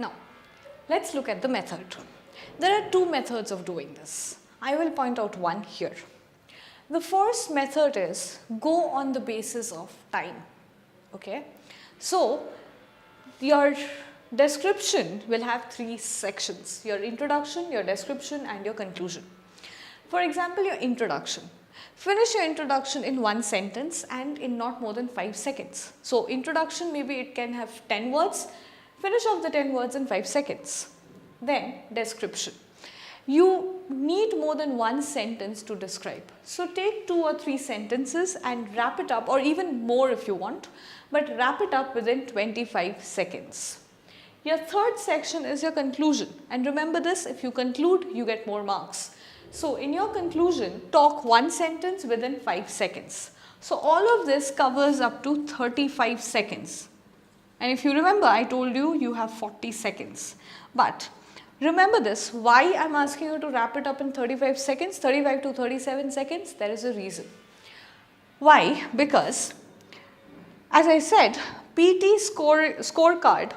Now, let's look at the method. There are two methods of doing this. I will point out one here. The first method is go on the basis of time. Okay. So, your description will have three sections: your introduction, your description and your conclusion. For example, your introduction. Finish your introduction in one sentence and in not more than 5 seconds. So, introduction, maybe it can have 10 words, finish off the 10 words in 5 seconds. Then description. You need more than one sentence to describe. So, take 2 or 3 sentences and wrap it up, or even more if you want, but wrap it up within 25 seconds. Your third section is your conclusion, and remember this, if you conclude, you get more marks. So, in your conclusion, talk one sentence within 5 seconds. So, all of this covers up to 35 seconds. And if you remember, I told you, you have 40 seconds. But remember this, why I am asking you to wrap it up in 35 seconds, 35 to 37 seconds, there is a reason. Why? Because, as I said, PT scorecard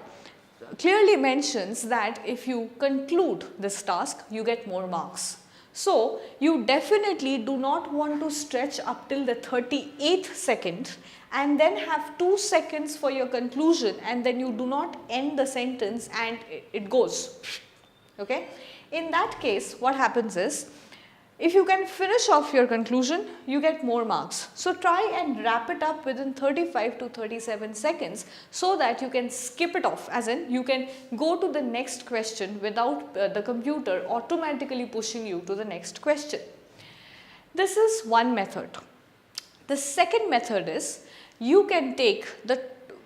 clearly mentions that if you conclude this task, you get more marks. So, you definitely do not want to stretch up till the 38th second and then have 2 seconds for your conclusion, and then you do not end the sentence and it goes. Okay? In that case, what happens is, if you can finish off your conclusion, you get more marks. So, try and wrap it up within 35 to 37 seconds so that you can skip it off, as in you can go to the next question without the computer automatically pushing you to the next question. This is one method. The second method is, you can take the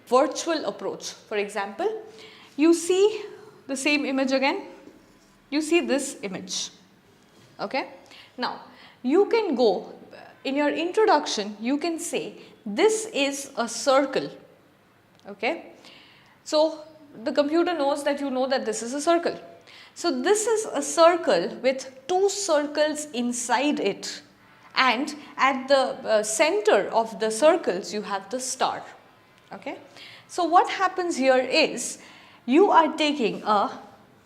virtual approach. For example, you see the same image again, you see this image. Okay? Now, you can go, in your introduction, you can say, this is a circle. Okay? So, the computer knows that you know that this is a circle. So, this is a circle with 2 circles inside it, and at the center of the circles, you have the star. Okay? So, what happens here is, you are taking a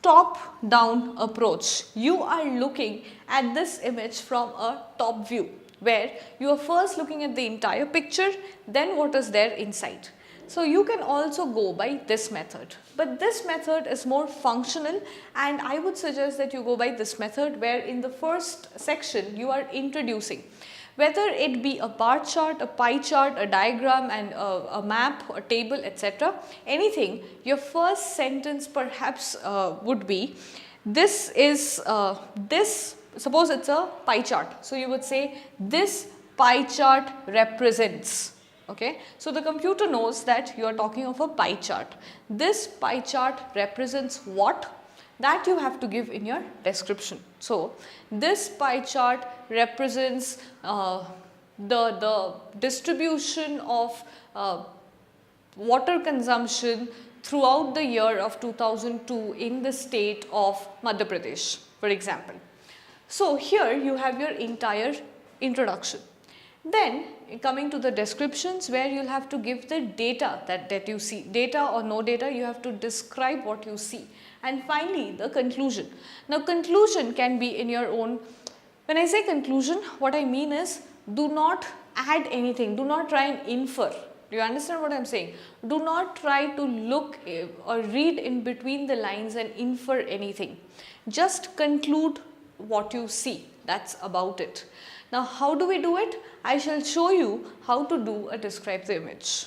top-down approach. You are looking at this image from a top view, where you are first looking at the entire picture, then what is there inside. So, you can also go by this method, but this method is more functional, and I would suggest that you go by this method, where in the first section you are introducing, whether it be a bar chart, a pie chart, a diagram and a map, a table, etc. anything, your first sentence perhaps would be, this is suppose it's a pie chart. So, you would say, this pie chart represents. Okay? So, the computer knows that you are talking of a pie chart. This pie chart represents what? That you have to give in your description. So, this pie chart represents the distribution of water consumption throughout the year of 2002 in the state of Madhya Pradesh, for example. So, here you have your entire introduction. Then, coming to the descriptions, where you will have to give the data that you see, data or no data, you have to describe what you see. And finally, the conclusion. Now, conclusion can be in your own. When I say conclusion, what I mean is, do not add anything, do not try and infer. Do you understand what I am saying? Do not try to look or read in between the lines and infer anything. Just conclude what you see, that's about it. Now, how do we do it? I shall show you how to do a describe the image.